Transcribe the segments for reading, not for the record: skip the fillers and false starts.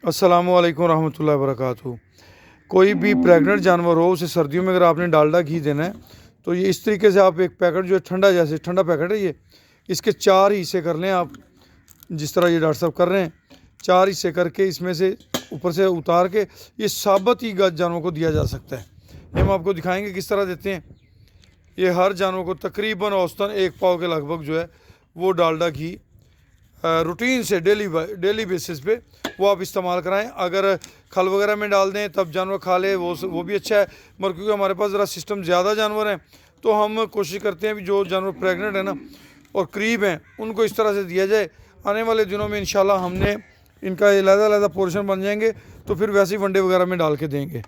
अस्सलामु अलैकुम रहमतुल्लाहि व बरकातहू। कोई भी प्रेग्नेंट जानवर हो उसे सर्दियों में अगर आपने डालडा घी देना है तो ये इस तरीके से आप एक पैकेट जो है ठंडा, जैसे ठंडा पैकेट है ये, इसके 4 हिस्से कर लें आप, जिस तरह ये डॉक्टर साहब कर रहे हैं। 4 हिस्से करके इसमें से ऊपर से उतार के ये साबुत ही जानवर को दिया जा सकता है। ये हम आपको दिखाएंगे किस तरह देते हैं। ये हर जानवर को तकरीबन औसतन 1 पाव के लगभग जो है वो डालडा घी रूटीन से डेली बेसिस पे वो आप इस्तेमाल कराएं। अगर खल वगैरह में डाल दें तब जानवर खा ले वो भी अच्छा है, मगर क्योंकि हमारे पास ज़रा सिस्टम ज़्यादा जानवर हैं तो हम कोशिश करते हैं भी जो जानवर प्रेग्नेंट है ना और करीब हैं उनको इस तरह से दिया जाए। आने वाले दिनों में इंशाल्लाह हमने इनका अलग-अलग पोर्शन बन जाएंगे तो फिर वैसे ही वनडे वगैरह में डाल के देंगे।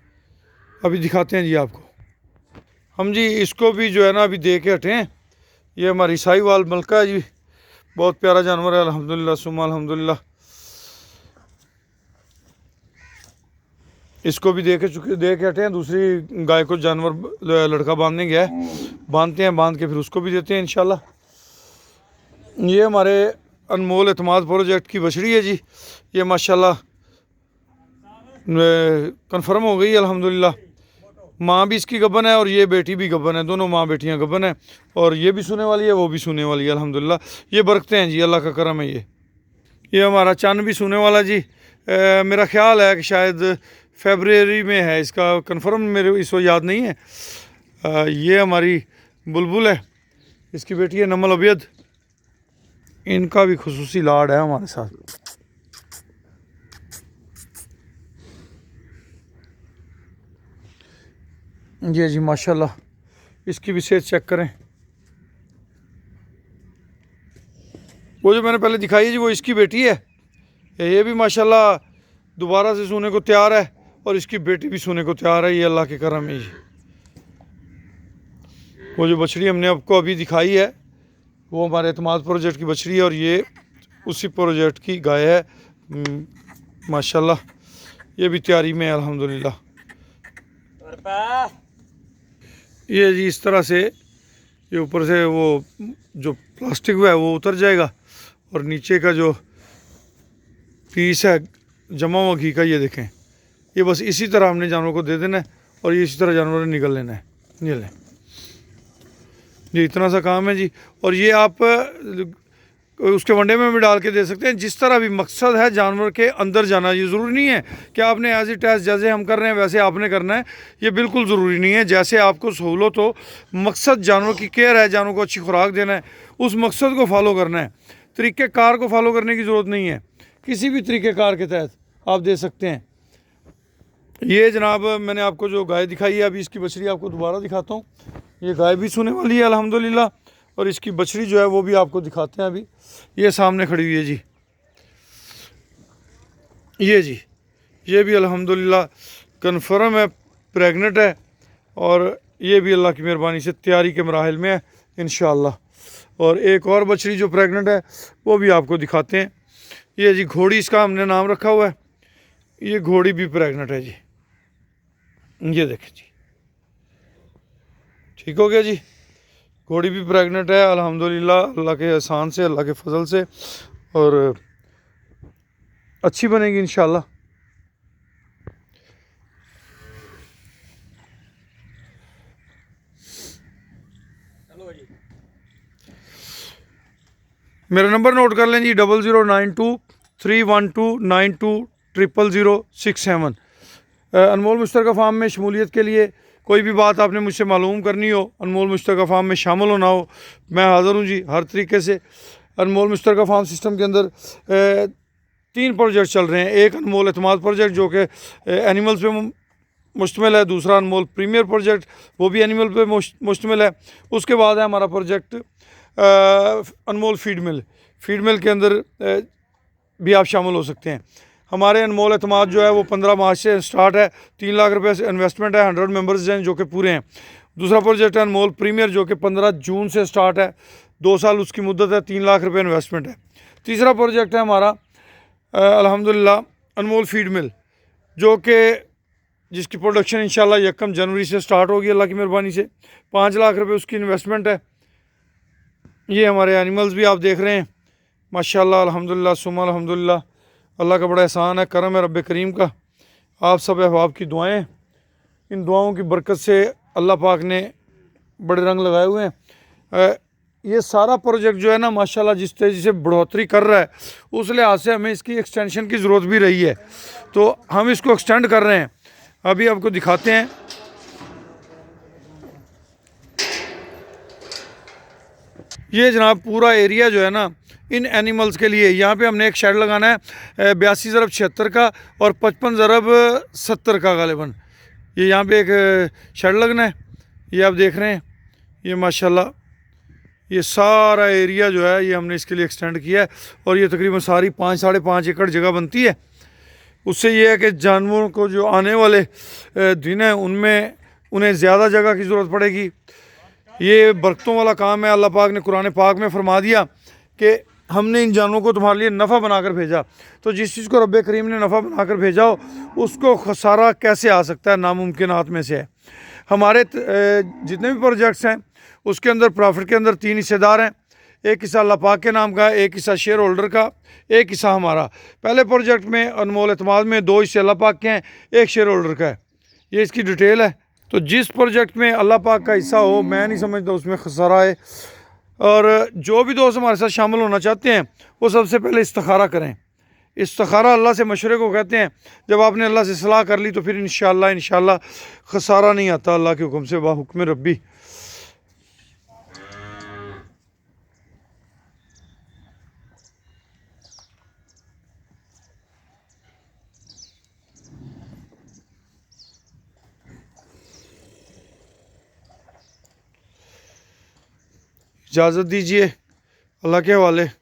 अभी दिखाते हैं जी आपको हम जी, इसको भी जो है ना अभी दे के हटे हैं। ये हमारी साहिवाल मलका है जी, बहुत प्यारा जानवर है अल्हम्दुलिल्लाह सुम्मा अल्हम्दुलिल्लाह। इसको भी दे के हटे हैं। दूसरी गाय को जानवर लड़का बांधने गया है, बांधते हैं, बांध के फिर उसको भी देते हैं इंशाल्लाह। ये हमारे अनमोल एतमाद प्रोजेक्ट की बछड़ी है जी, ये माशाल्लाह कन्फर्म हो गई अल्हम्दुलिल्लाह। माँ भी इसकी गबन है और ये बेटी भी गबन है, दोनों माँ बेटियाँ गबन है। और ये भी सुने वाली है, वो भी सुने वाली है अल्हम्दुलिल्लाह। ये बरकते हैं जी, अल्लाह का करम है। ये हमारा चन्न भी सुने वाला जी। मेरा ख्याल है कि शायद फरवरी में है, इसका कंफर्म मेरे इसको याद नहीं है। ये हमारी बुलबुल है, इसकी बेटी है नमल अबियद। इनका भी खुसूसी लाड है हमारे साथ। ये जी माशाल्लाह, इसकी भी सेहत चेक करें। वो जो मैंने पहले दिखाई है जी वो इसकी बेटी है। ये भी माशाल्लाह दोबारा से सोने को तैयार है और इसकी बेटी भी सोने को तैयार है। ये अल्लाह के करम है जी। वो जो बछड़ी हमने आपको अभी दिखाई है वो हमारे एतमाद प्रोजेक्ट की बछड़ी है और ये उसी प्रोजेक्ट की गाय है माशाल्लाह। ये भी तैयारी में है अल्हम्दुलिल्लाह। ये जी इस तरह से ये ऊपर से वो जो प्लास्टिक है वो उतर जाएगा और नीचे का जो पीस है जमा हुआ घी का, ये देखें, ये बस इसी तरह हमने जानवर को दे देना है और ये इसी तरह जानवर ने निकल लेना है। ये लें जी, इतना सा काम है जी। और ये आप उसके वनडे में भी डाल के दे सकते हैं, जिस तरह भी मकसद है जानवर के अंदर जाना। ये ज़रूरी नहीं है कि आपने एज इट एज जैसे हम कर रहे हैं वैसे आपने करना है, ये बिल्कुल ज़रूरी नहीं है। जैसे आपको सहूलत हो, मकसद जानवर की केयर है, जानवर को अच्छी खुराक देना है, उस मकसद को फॉलो करना है। तरीक़ेकार को फॉलो करने की ज़रूरत नहीं है, किसी भी तरीक़ेकार के तहत आप दे सकते हैं। ये जनाब मैंने आपको जो गाय दिखाई है, अभी इसकी बछड़ी आपको दोबारा दिखाता हूँ। ये गाय भी सुने वाली है अल्हम्दुलिल्लाह और इसकी बछड़ी जो है वो भी आपको दिखाते हैं। अभी ये सामने खड़ी हुई है जी, ये जी, ये भी अल्हम्दुलिल्लाह कन्फर्म है, प्रेग्नेंट है और ये भी अल्लाह की मेहरबानी से तैयारी के मराहिल में है इंशाअल्लाह। और एक और बछड़ी जो प्रेग्नेंट है वो भी आपको दिखाते हैं। ये जी घोड़ी, इसका हमने नाम रखा हुआ है। ये घोड़ी भी प्रेग्नेंट है जी, ये देखें जी, ठीक हो गया जी। घोड़ी भी प्रेग्नेंट है अल्हम्दुलिल्लाह, अल्लाह के एहसान से, अल्लाह के फजल से, और अच्छी बनेगी इंशाअल्लाह। मेरा नंबर नोट कर लें जी, 00923129200067। अनमोल मुश्तरका फार्म में शमूलियत के लिए कोई भी बात आपने मुझसे मालूम करनी हो, अनमोल मुश्तरका फार्म में शामिल होना हो, मैं हाज़िर हूँ जी हर तरीके से। अनमोल मुश्तरका फार्म सिस्टम के अंदर 3 प्रोजेक्ट चल रहे हैं। एक अनमोल एतमाद प्रोजेक्ट जो कि एनिमल्स पे मुश्तमिल है, दूसरा अनमोल प्रीमियर प्रोजेक्ट वो भी एनिमल पे मुश्तमिल है। उसके बाद है हमारा प्रोजेक्ट अनमोल फीड मिल के अंदर भी आप शामिल हो सकते हैं। हमारे अनमोल एतमाद जो है वो 15 मार्च से स्टार्ट है, 3 लाख रुपये से इन्वेस्टमेंट है, 100 मेंबर्स हैं जो कि पूरे हैं। दूसरा प्रोजेक्ट है अनमोल प्रीमियर जो कि 15 जून से स्टार्ट है, 2 साल उसकी मुद्दत है, 3 लाख रुपये इन्वेस्टमेंट है। तीसरा प्रोजेक्ट है हमारा अल्हम्दुलिल्लाह अनमोल फीड मिल जो कि जिसकी प्रोडक्शन इंशाल्लाह 1 जनवरी से स्टार्ट होगी अल्लाह की मेहरबानी से। 5 लाख रुपये उसकी इन्वेस्टमेंट है। ये हमारे एनिमल्स भी आप देख रहे हैं माशाल्लाह अल्हम्दुलिल्लाह सुम्मा अल्हम्दुलिल्लाह। अल्लाह का बड़ा एहसान है, करम है रब करीम का। आप सब अहबाब की दुआएं, इन दुआओं की बरकत से अल्लाह पाक ने बड़े रंग लगाए हुए हैं। ये सारा प्रोजेक्ट जो है ना माशाल्लाह जिस तेज़ी से बढ़ोतरी कर रहा है, उस लिहाज से हमें इसकी एक्सटेंशन की ज़रूरत भी रही है, तो हम इसको एक्सटेंड कर रहे हैं। अभी आपको दिखाते हैं। ये जनाब पूरा एरिया जो है ना इन एनिमल्स के लिए, यहाँ पे हमने एक शेड लगाना है 82 ज़रब 76 का और 55 ज़रब 70 का गालिबन। ये यहाँ पे एक शेड लगना है, ये आप देख रहे हैं। ये माशाल्लाह ये सारा एरिया जो है ये हमने इसके लिए एक्सटेंड किया है, और ये तकरीबन सारी 5 साढ़े 5 एकड़ जगह बनती है। उससे ये है कि जानवरों को जो आने वाले दिन हैं उनमें उन्हें ज़्यादा जगह की ज़रूरत पड़ेगी। ये बरकतों वाला काम है। अल्लाह पाक ने कुरान पाक में फरमा दिया कि हमने इन जानवरों को तुम्हारे लिए नफ़ा बनाकर भेजा। तो जिस चीज़ को रब करीम ने नफ़ा बनाकर भेजा हो उसको खसारा कैसे आ सकता है, नामुमकिनात में से है। हमारे जितने भी प्रोजेक्ट्स हैं उसके अंदर प्रॉफिट के अंदर 3 हिस्सेदार हैं। एक हिस्सा अल्लाह पाक के नाम का है, एक हिस्सा शेयर होल्डर का, एक हिस्सा हमारा। पहले प्रोजेक्ट में अनमोल एतमाद में 2 हिस्से अल्लाह पाक के हैं, एक शेयर होल्डर का है। ये इसकी डिटेल है। तो जिस प्रोजेक्ट में अल्लाह पाक का हिस्सा हो, मैं नहीं समझता उसमें खसारा है। और जो भी दोस्त हमारे साथ शामिल होना चाहते हैं वो सबसे पहले इस्तिखारा करें। इस्तिखारा अल्लाह से मशवरे को कहते हैं। जब आपने अल्लाह से सलाह कर ली तो फिर इंशाअल्लाह खसारा नहीं आता अल्लाह के हुक्म से, बा हुक्म रब्बी। इजाज़त दीजिए, अल्लाह के हवाले।